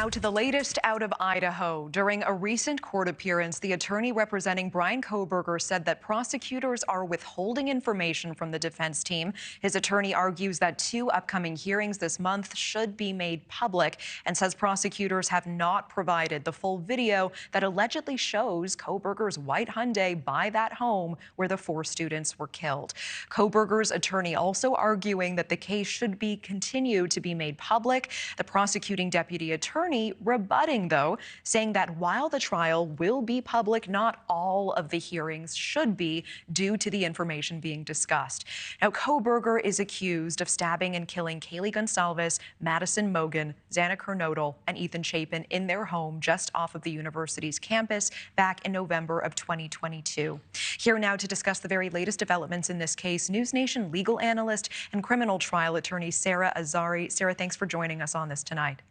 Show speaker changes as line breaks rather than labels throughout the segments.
Now to the latest out of Idaho. During a recent court appearance, the attorney representing Bryan Kohberger said that prosecutors are withholding information from the defense team. His attorney argues that 2 upcoming hearings this month should be made public and says prosecutors have not provided the full video that allegedly shows Kohberger's white Hyundai by that home where the 4 students were killed. Kohberger's attorney also arguing that the case should be continued to be made public. The prosecuting deputy attorney rebutting, though, saying that while the trial will be public, not all of the hearings should be due to the information being discussed. Now, Kohberger is accused of stabbing and killing Kaylee Gonsalves, Madison Mogan, Xana Kernodle, and Ethan Chapin in their home just off of the university's campus back in November of 2022. Here now to discuss the very latest developments in this case, NewsNation legal analyst and criminal trial attorney Sarah Azari. Sarah, thanks for joining us on this tonight.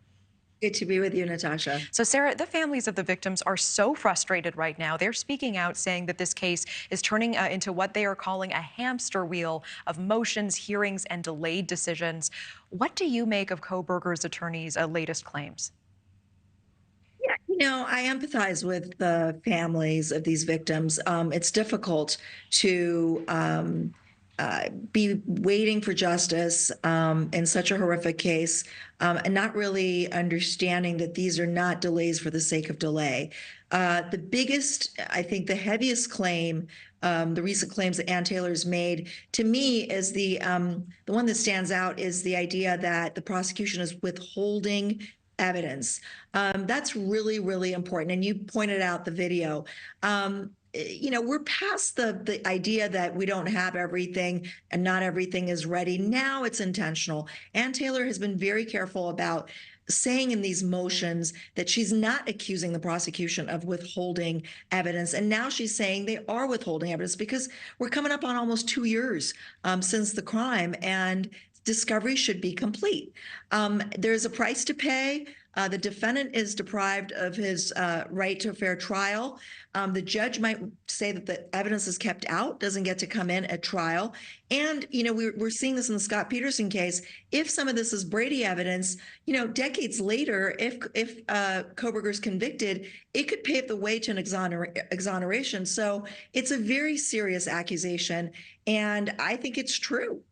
Good to be with you, Natasha.
So, Sarah, the families of the victims are so frustrated right now. They're speaking out saying that this case is turning into what they are calling a hamster wheel of motions, hearings, and delayed decisions. What do you make of Kohberger's attorney's latest claims?
Yeah, I empathize with the families of these victims. It's difficult to be waiting for justice in such a horrific case and not really understanding that these are not delays for the sake of delay. The biggest, I think the heaviest claim, the recent claims that Ann Taylor's made, to me is the one that stands out is the idea that the prosecution is withholding evidence. That's really, really important. And you pointed out the video. We're past the idea that we don't have everything and not everything is ready. Now it's intentional. Ann Taylor has been very careful about saying in these motions that she's not accusing the prosecution of withholding evidence. And now she's saying they are withholding evidence because we're coming up on almost 2 years since the crime, and discovery should be complete. There's a price to pay. The defendant is deprived of his right to a fair trial. The judge might say that the evidence is kept out, doesn't get to come in at trial. And, we're seeing this in the Scott Peterson case. If some of this is Brady evidence, decades later, if Kohberger's convicted, it could pave the way to an exoneration. So it's a very serious accusation, and I think it's true.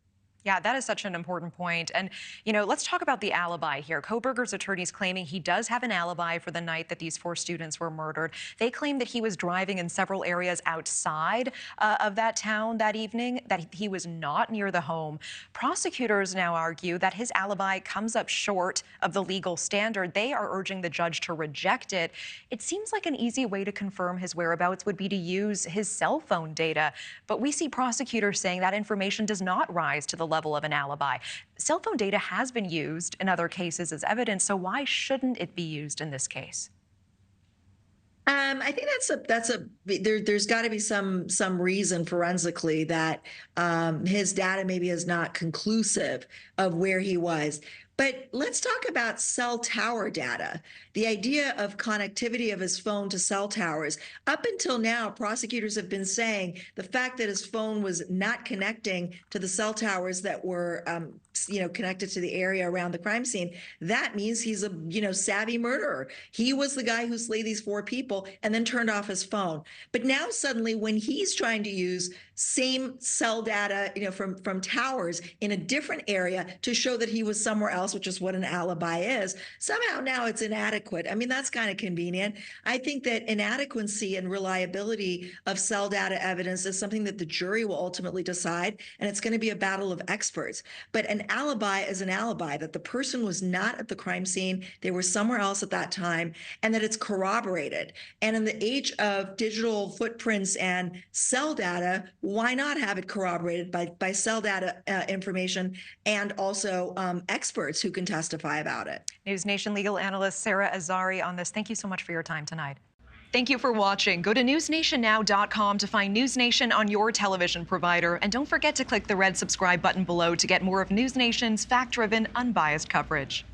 Yeah, that is such an important point. And, let's talk about the alibi here. Kohberger's attorneys claiming he does have an alibi for the night that these 4 students were murdered. They claim that he was driving in several areas outside of that town that evening, that he was not near the home. Prosecutors now argue that his alibi comes up short of the legal standard. They are urging the judge to reject it. It seems like an easy way to confirm his whereabouts would be to use his cell phone data. But we see prosecutors saying that information does not rise to the level of an alibi. Cell phone data has been used in other cases as evidence, so why shouldn't it be used in this case?
I think there's got to be some reason forensically that his data maybe is not conclusive of where he was. But let's talk about cell tower data, the idea of connectivity of his phone to cell towers. Up until now, prosecutors have been saying the fact that his phone was not connecting to the cell towers that were, connected to the area around the crime scene, that means he's a, savvy murderer. He was the guy who slayed these 4 people and then turned off his phone. But now suddenly when he's trying to use same cell data, from towers in a different area to show that he was somewhere else, which is what an alibi is, somehow now it's inadequate. I mean, that's kind of convenient. I think that inadequacy and reliability of cell data evidence is something that the jury will ultimately decide, and it's going to be a battle of experts. But an alibi is an alibi, that the person was not at the crime scene, they were somewhere else at that time, and that it's corroborated. And in the age of digital footprints and cell data, why not have it corroborated by cell data information and also experts who can testify about it?
NewsNation legal analyst Sarah Azari on this. Thank you so much for your time tonight. Thank you for watching. Go to newsnationnow.com to find NewsNation on your television provider. And don't forget to click the red subscribe button below to get more of NewsNation's fact-driven, unbiased coverage.